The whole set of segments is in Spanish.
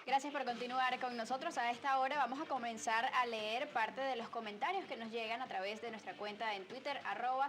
Gracias por continuar con nosotros. A esta hora vamos a comenzar a leer parte de los comentarios que nos llegan a través de nuestra cuenta en Twitter,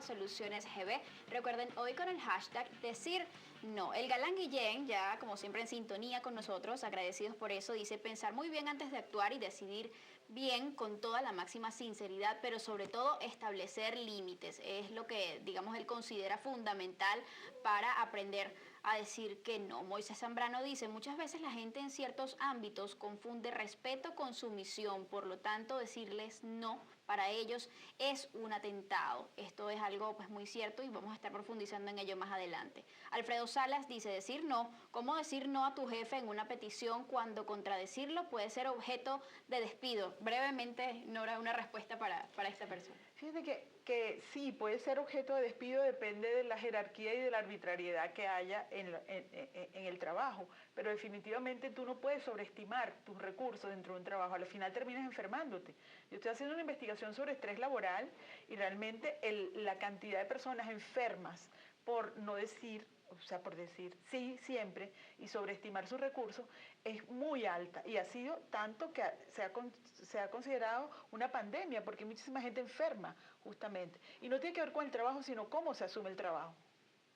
@solucionesgb. Recuerden, hoy con el hashtag decir no. El galán Guillén, ya como siempre en sintonía con nosotros, agradecidos por eso, dice pensar muy bien antes de actuar y decidir bien con toda la máxima sinceridad, pero sobre todo establecer límites. Es lo que, digamos, él considera fundamental para aprender a decir que no. Moisés Zambrano dice, muchas veces la gente en ciertos ámbitos confunde respeto con sumisión, por lo tanto decirles no para ellos es un atentado. Esto es algo pues muy cierto y vamos a estar profundizando en ello más adelante. Alfredo Salas dice, decir no, ¿cómo decir no a tu jefe en una petición cuando contradecirlo puede ser objeto de despido? Brevemente, Nora, una respuesta para esta persona. Fíjate que sí, puede ser objeto de despido, depende de la jerarquía y de la arbitrariedad que haya en el trabajo, pero definitivamente tú no puedes sobreestimar tus recursos dentro de un trabajo, al final terminas enfermándote. Yo estoy haciendo una investigación sobre estrés laboral y realmente la cantidad de personas enfermas por no decir, o sea, por decir sí siempre y sobreestimar sus recursos, es muy alta. Y ha sido tanto que se ha considerado una pandemia, porque hay muchísima gente enferma, justamente. Y no tiene que ver con el trabajo, sino cómo se asume el trabajo.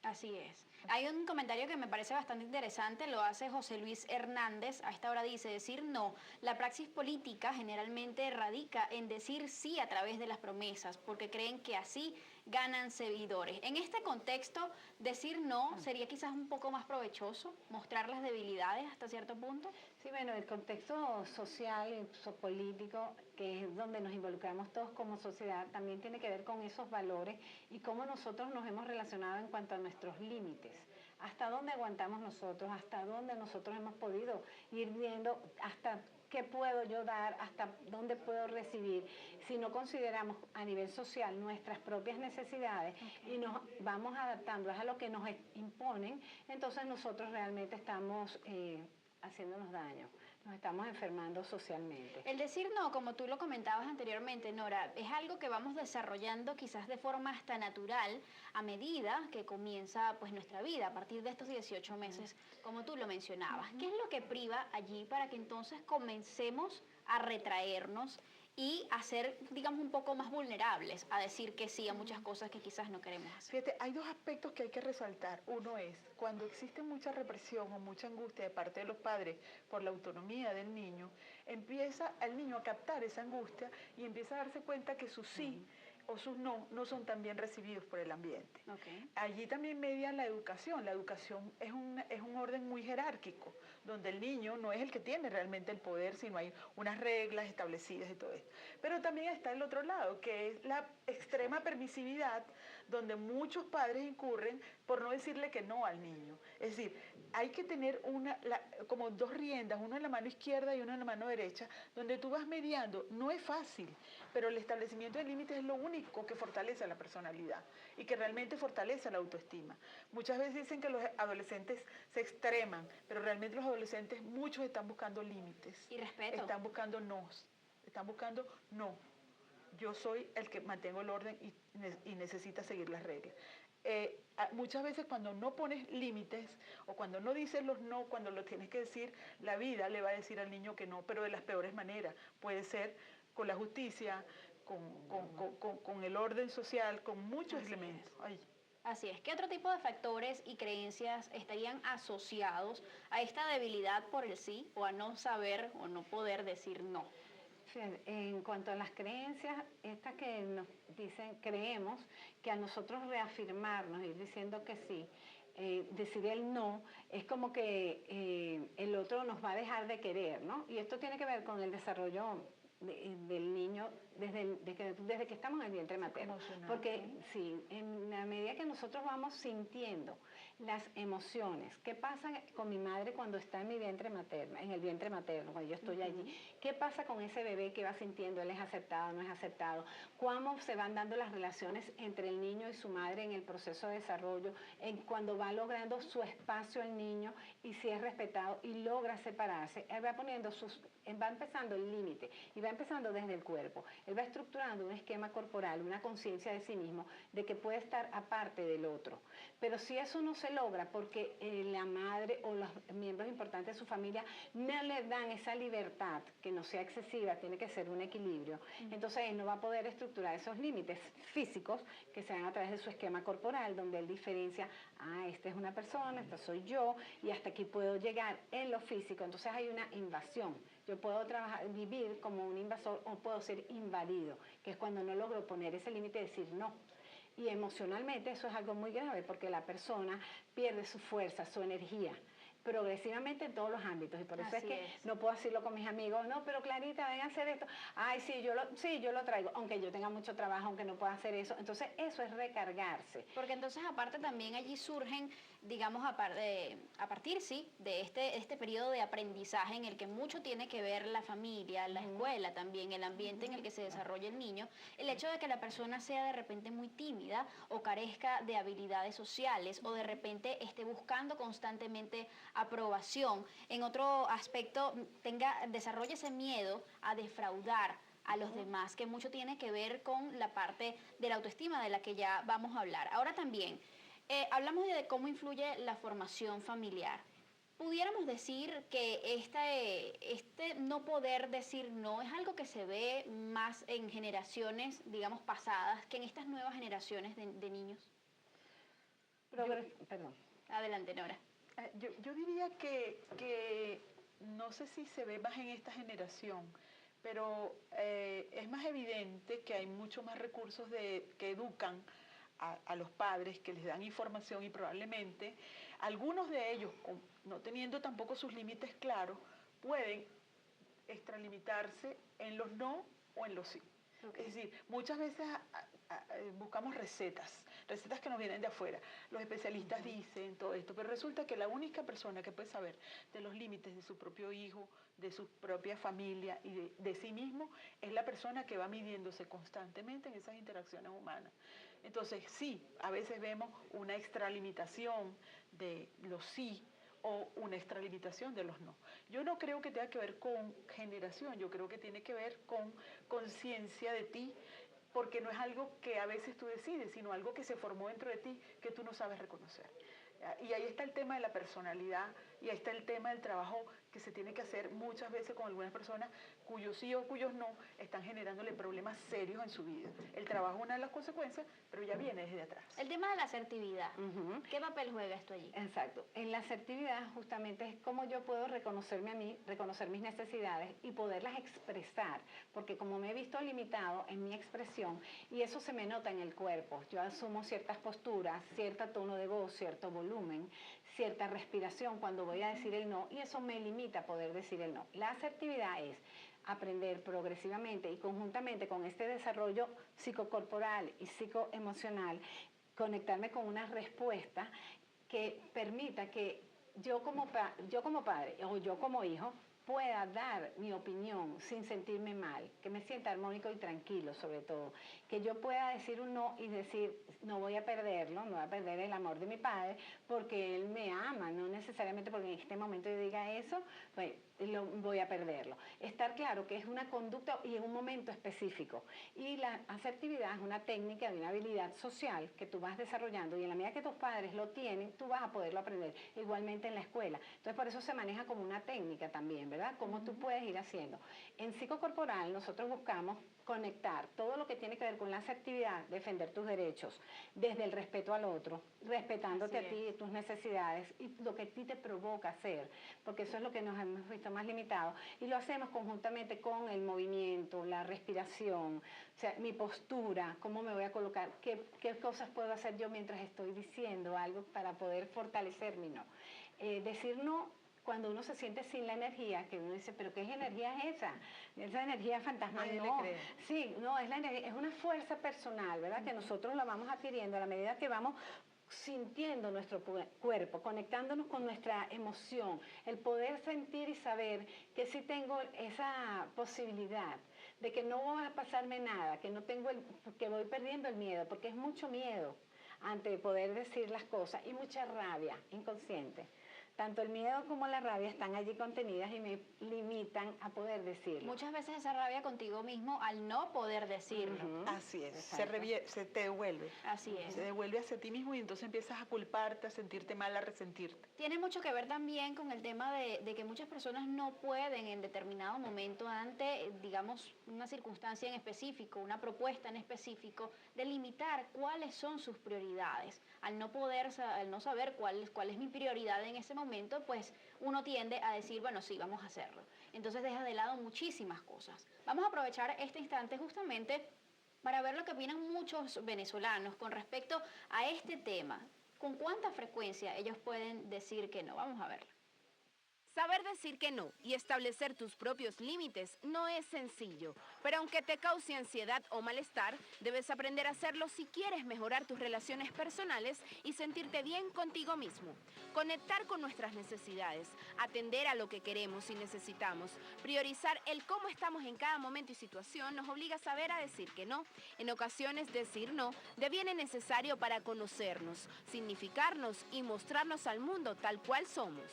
Así es. Hay un comentario que me parece bastante interesante, lo hace José Luis Hernández. A esta hora dice, decir no. La praxis política generalmente radica en decir sí a través de las promesas, porque creen que así ganan seguidores. En este contexto, decir no sería quizás un poco más provechoso, mostrar las debilidades hasta cierto punto. Sí, bueno, el contexto social y político, que es donde nos involucramos todos como sociedad, también tiene que ver con esos valores y cómo nosotros nos hemos relacionado en cuanto a nuestros límites. Hasta dónde aguantamos nosotros, hasta dónde nosotros hemos podido ir viendo, hasta qué puedo yo dar, hasta dónde puedo recibir. Si no consideramos a nivel social nuestras propias necesidades y nos vamos adaptando a lo que nos imponen, entonces nosotros realmente estamos haciéndonos daño, nos estamos enfermando socialmente. El decir no, como tú lo comentabas anteriormente, Nora, es algo que vamos desarrollando quizás de forma hasta natural a medida que comienza pues nuestra vida, a partir de estos 18 meses, como tú lo mencionabas. ¿Qué es lo que priva allí para que entonces comencemos a retraernos y a ser, digamos, un poco más vulnerables a decir que sí a muchas cosas que quizás no queremos hacer? Fíjate, hay dos aspectos que hay que resaltar. Uno es, cuando existe mucha represión o mucha angustia de parte de los padres por la autonomía del niño, empieza el niño a captar esa angustia y empieza a darse cuenta que sus sí o sus no son tan bien recibidos por el ambiente. Okay. Allí también media la educación. La educación es un orden muy jerárquico, donde el niño no es el que tiene realmente el poder, sino hay unas reglas establecidas y todo esto. Pero también está el otro lado, que es la extrema permisividad, donde muchos padres incurren por no decirle que no al niño. Es decir, hay que tener como dos riendas, una en la mano izquierda y una en la mano derecha, donde tú vas mediando. No es fácil, pero el establecimiento de límites es lo único que fortalece la personalidad y que realmente fortalece la autoestima. Muchas veces dicen que los adolescentes se extreman, pero realmente los adolescentes, muchos están buscando límites. Y respeto. Están buscando nos. Están buscando no. Yo soy el que mantengo el orden y necesita seguir las reglas. Muchas veces cuando no pones límites o cuando no dices los no, cuando lo tienes que decir, la vida le va a decir al niño que no, pero de las peores maneras. Puede ser con la justicia, con el orden social, con muchos elementos. Así es. ¿Qué otro tipo de factores y creencias estarían asociados a esta debilidad por el sí o a no saber o no poder decir no? En cuanto a las creencias, estas que nos dicen, creemos que a nosotros reafirmarnos, ir diciendo que sí, decir el no, es como que el otro nos va a dejar de querer, ¿no? Y esto tiene que ver con el desarrollo del niño desde que estamos en el vientre materno. Porque sí, en la medida que nosotros vamos sintiendo las emociones, ¿qué pasa con mi madre cuando está en mi vientre materno, en el vientre materno, cuando yo estoy allí? ¿Qué pasa con ese bebé que va sintiendo, él es aceptado, no es aceptado? ¿Cómo se van dando las relaciones entre el niño y su madre en el proceso de desarrollo, cuando va logrando su espacio el niño y si es respetado y logra separarse? Él va poniendo va empezando el límite y va empezando desde el cuerpo. Él va estructurando un esquema corporal, una conciencia de sí mismo, de que puede estar aparte del otro. Pero si eso no se logra porque la madre o los miembros importantes de su familia no le dan esa libertad, que no sea excesiva, tiene que ser un equilibrio, entonces él no va a poder estructurar esos límites físicos que se dan a través de su esquema corporal, donde él diferencia, esta es una persona, esta soy yo, y hasta aquí puedo llegar en lo físico. Entonces hay una invasión. Yo puedo vivir como un invasor o puedo ser invadido, que es cuando no logro poner ese límite y decir no. Y emocionalmente eso es algo muy grave porque la persona pierde su fuerza, su energía, progresivamente en todos los ámbitos. Y por eso es que no puedo decirlo con mis amigos, no, pero Clarita, ven a hacer esto. Ay, sí, yo lo traigo, aunque yo tenga mucho trabajo, aunque no pueda hacer eso. Entonces eso es recargarse. Porque entonces aparte también allí surgen, digamos, a partir, sí, de este periodo de aprendizaje en el que mucho tiene que ver la familia, la escuela también, el ambiente en el que se desarrolla el niño, el hecho de que la persona sea de repente muy tímida o carezca de habilidades sociales o de repente esté buscando constantemente aprobación, en otro aspecto desarrolle ese miedo a defraudar a los demás, que mucho tiene que ver con la parte de la autoestima de la que ya vamos a hablar. Ahora también, hablamos de cómo influye la formación familiar. Pudiéramos decir que este no poder decir no es algo que se ve más en generaciones, digamos, pasadas, que en estas nuevas generaciones de niños. Perdón. Adelante, Nora. Yo diría que no sé si se ve más en esta generación, pero es más evidente que hay mucho más recursos que educan a los padres, que les dan información y probablemente algunos de ellos, no teniendo tampoco sus límites claros, pueden extralimitarse en los no o en los sí. Okay. Es decir, muchas veces buscamos recetas que nos vienen de afuera. Los especialistas dicen todo esto, pero resulta que la única persona que puede saber de los límites de su propio hijo, de su propia familia y de sí mismo, es la persona que va midiéndose constantemente en esas interacciones humanas. Entonces, sí, a veces vemos una extralimitación de los sí, o una extralimitación de los no. Yo no creo que tenga que ver con generación, yo creo que tiene que ver con conciencia de ti, porque no es algo que a veces tú decides, sino algo que se formó dentro de ti que tú no sabes reconocer. Y ahí está el tema de la personalidad, y ahí está el tema del trabajo que se tiene que hacer muchas veces con algunas personas cuyos sí o cuyos no están generándole problemas serios en su vida. El trabajo es una de las consecuencias, pero ya viene desde atrás. El tema de la asertividad, ¿qué papel juega esto allí? Exacto. En la asertividad justamente es cómo yo puedo reconocerme a mí, reconocer mis necesidades y poderlas expresar, porque como me he visto limitado en mi expresión, y eso se me nota en el cuerpo, yo asumo ciertas posturas, cierto tono de voz, cierto volumen, cierta respiración cuando voy a decir el no, y eso me limita a poder decir el no. La asertividad es aprender progresivamente y conjuntamente con este desarrollo psicocorporal y psicoemocional, conectarme con una respuesta que permita que yo como padre o yo como hijo pueda dar mi opinión sin sentirme mal, que me sienta armónico y tranquilo sobre todo, que yo pueda decir un no y decir no voy a perderlo, no voy a perder el amor de mi padre porque él me ama, no necesariamente porque en este momento yo diga eso, pues voy a perderlo. Estar claro que es una conducta y en un momento específico. Y la asertividad es una técnica de una habilidad social que tú vas desarrollando y en la medida que tus padres lo tienen, tú vas a poderlo aprender. Igualmente en la escuela. Entonces por eso se maneja como una técnica también, ¿verdad? Cómo tú puedes ir haciendo. En psicocorporal nosotros buscamos conectar todo lo que tiene que ver con la asertividad, defender tus derechos, desde el respeto al otro, respetándote a ti y tus necesidades y lo que a ti te provoca hacer, porque eso es lo que nos hemos visto más limitado, y lo hacemos conjuntamente con el movimiento, la respiración, o sea, mi postura, cómo me voy a colocar, qué cosas puedo hacer yo mientras estoy diciendo algo para poder fortalecer mi no. Decir no cuando uno se siente sin la energía, que uno dice, pero ¿qué energía es esa? Esa energía fantasmal, no. Sí, no, es una fuerza personal, ¿verdad? Que nosotros la vamos adquiriendo a la medida que vamos sintiendo nuestro cuerpo, conectándonos con nuestra emoción, el poder sentir y saber que sí tengo esa posibilidad de que no va a pasarme nada, que no tengo que voy perdiendo el miedo, porque es mucho miedo ante poder decir las cosas y mucha rabia inconsciente. tanto el miedo como la rabia están allí contenidas y me limitan a poder decirlo. Muchas veces esa rabia contigo mismo al no poder decirlo. Así es, Exacto. se te devuelve. Así es. Se devuelve hacia ti mismo y entonces empiezas a culparte, a sentirte mal, a resentirte. Tiene mucho que ver también con el tema de que muchas personas no pueden en determinado momento ante, digamos, una circunstancia en específico, una propuesta en específico, delimitar cuáles son sus prioridades. Al no poder, al no saber cuál es mi prioridad en ese momento, pues uno tiende a decir, bueno, sí, vamos a hacerlo. Entonces deja de lado muchísimas cosas. Vamos a aprovechar este instante justamente para ver lo que opinan muchos venezolanos con respecto a este tema. ¿Con cuánta frecuencia ellos pueden decir que no? Vamos a verlo. Saber decir que no y establecer tus propios límites no es sencillo, pero aunque te cause ansiedad o malestar, debes aprender a hacerlo si quieres mejorar tus relaciones personales y sentirte bien contigo mismo. Conectar con nuestras necesidades, atender a lo que queremos y necesitamos, priorizar el cómo estamos en cada momento y situación nos obliga a saber a decir que no. En ocasiones decir no deviene necesario para conocernos, significarnos y mostrarnos al mundo tal cual somos.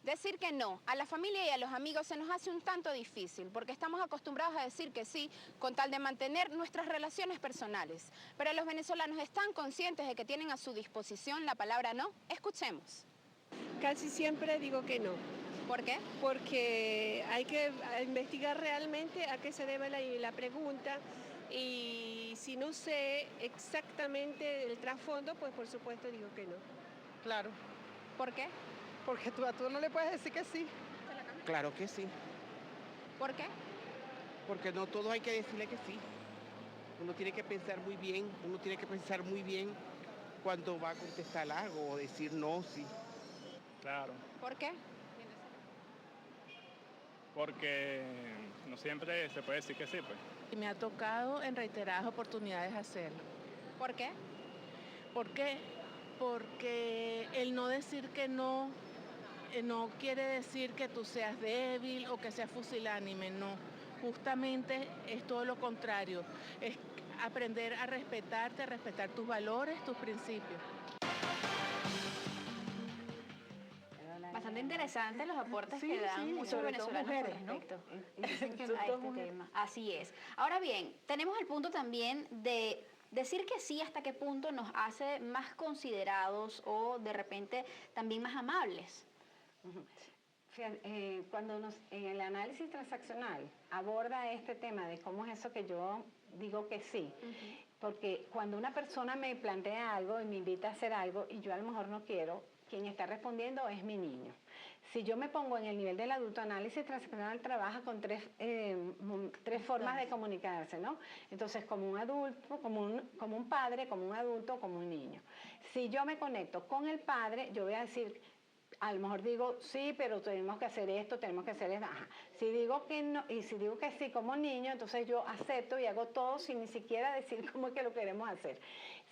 Decir que no a la familia y a los amigos se nos hace un tanto difícil porque estamos acostumbrados a decir que sí con tal de mantener nuestras relaciones personales. Pero los venezolanos están conscientes de que tienen a su disposición la palabra no. Escuchemos. Casi siempre digo que no, ¿Por qué? porque hay que investigar realmente a qué se debe la pregunta y si no sé exactamente el trasfondo, pues por supuesto digo que no. Claro, ¿Por qué? porque tú a tú no le puedes decir que sí. Claro que sí, ¿Por qué? porque no todo hay que decirle que sí. Uno tiene que pensar muy bien, cuando va a contestar algo o decir no, sí. Claro, ¿Por qué? porque no siempre se puede decir que sí, pues. Y me ha tocado en reiteradas oportunidades hacerlo. ¿Por qué? ¿Por qué? Porque el no decir que no quiere decir que tú seas débil o que seas fusilánime, no. Justamente es todo lo contrario. Es aprender a respetarte, a respetar tus valores, tus principios. Bastante interesante los aportes Sí, que dan sí, muchos sobre todo venezolanos mujeres, con ¿no? respecto Y dicen que Sobre a todo este mujeres. tema. Así es. Ahora bien, tenemos el punto también de decir que sí hasta qué punto nos hace más considerados o de repente también más amables. Fíjate, en el análisis transaccional aborda este tema de cómo es eso que yo digo que sí. Porque cuando una persona me plantea algo y me invita a hacer algo y yo a lo mejor no quiero, quien está respondiendo es mi niño. Si yo me pongo en el nivel del adulto, análisis transaccional trabaja con tres formas de comunicarse, ¿no? Entonces, como un adulto, como un padre, como un adulto, como un niño. Si yo me conecto con el padre, yo voy a decir, a lo mejor digo, sí, pero tenemos que hacer esto, tenemos que hacer esto. Ajá. Si digo que no, y si digo que sí como niño, entonces yo acepto y hago todo sin ni siquiera decir cómo es que lo queremos hacer.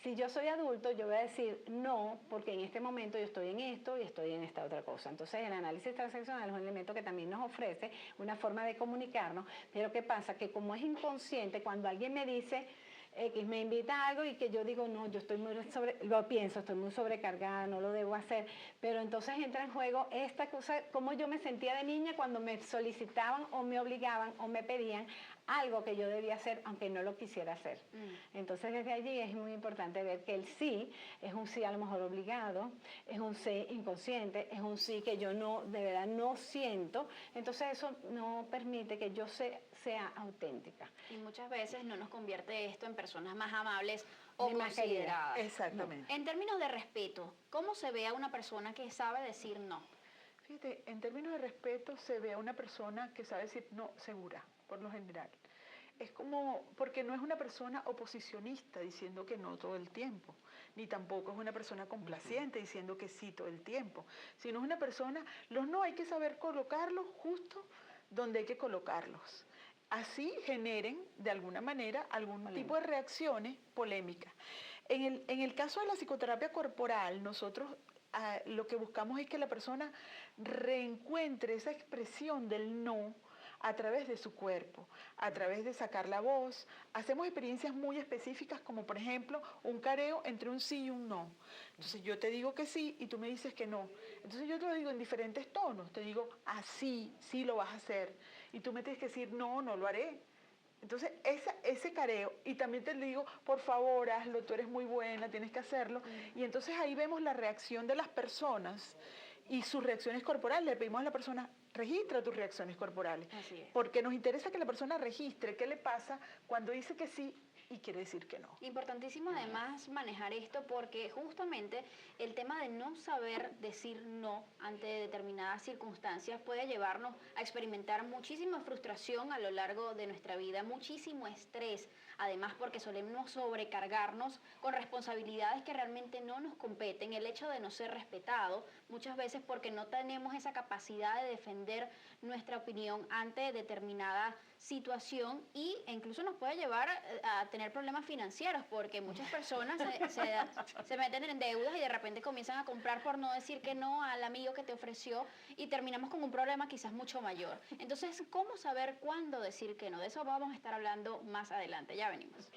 Si yo soy adulto, yo voy a decir no, porque en este momento yo estoy en esto y estoy en esta otra cosa. Entonces, el análisis transaccional es un elemento que también nos ofrece una forma de comunicarnos, pero ¿qué pasa? Que como es inconsciente, cuando alguien me dice, X me invita a algo y que yo digo, no, yo estoy estoy muy sobrecargada, no lo debo hacer, pero entonces entra en juego esta cosa, cómo yo me sentía de niña cuando me solicitaban o me obligaban o me pedían algo que yo debía hacer aunque no lo quisiera hacer. Entonces desde allí es muy importante ver que el sí es un sí a lo mejor obligado, es un sí inconsciente, es un sí que yo no, de verdad no siento, entonces eso no permite que yo sea auténtica. Y muchas veces no nos convierte esto en personas más amables o Ni más queridas. consideradas. Exactamente. En términos de respeto, ¿cómo se ve a una persona que sabe decir no? Fíjate, en términos de respeto se ve a una persona que sabe decir no segura, por lo general. Es como, porque no es una persona oposicionista diciendo que no todo el tiempo, ni tampoco es una persona complaciente diciendo que sí todo el tiempo, sino es una persona, los no hay que saber colocarlos justo donde hay que colocarlos. Así generen, de alguna manera, algún tipo de reacciones polémicas. En el caso de la psicoterapia corporal, nosotros lo que buscamos es que la persona reencuentre esa expresión del no a través de su cuerpo, a través de sacar la voz. Hacemos experiencias muy específicas como por ejemplo un careo entre un sí y un no. Entonces yo te digo que sí y tú me dices que no. Entonces yo te lo digo en diferentes tonos. Te digo, sí, sí lo vas a hacer. Y tú me tienes que decir, no, no lo haré. Entonces, ese careo, y también te digo, por favor, hazlo, tú eres muy buena, tienes que hacerlo. Y entonces ahí vemos la reacción de las personas y sus reacciones corporales. Le pedimos a la persona, registra tus reacciones corporales. Así es. Porque nos interesa que la persona registre qué le pasa cuando dice que sí y quiere decir que no. Importantísimo además manejar esto porque justamente el tema de no saber decir no ante determinadas circunstancias puede llevarnos a experimentar muchísima frustración a lo largo de nuestra vida, muchísimo estrés, además porque solemos sobrecargarnos con responsabilidades que realmente no nos competen, el hecho de no ser respetado, muchas veces porque no tenemos esa capacidad de defender nuestra opinión ante determinada situación e incluso nos puede llevar a tener problemas financieros porque muchas personas se meten en deudas y de repente comienzan a comprar por no decir que no al amigo que te ofreció y terminamos con un problema quizás mucho mayor. Entonces, ¿cómo saber cuándo decir que no? De eso vamos a estar hablando más adelante. Ya venimos.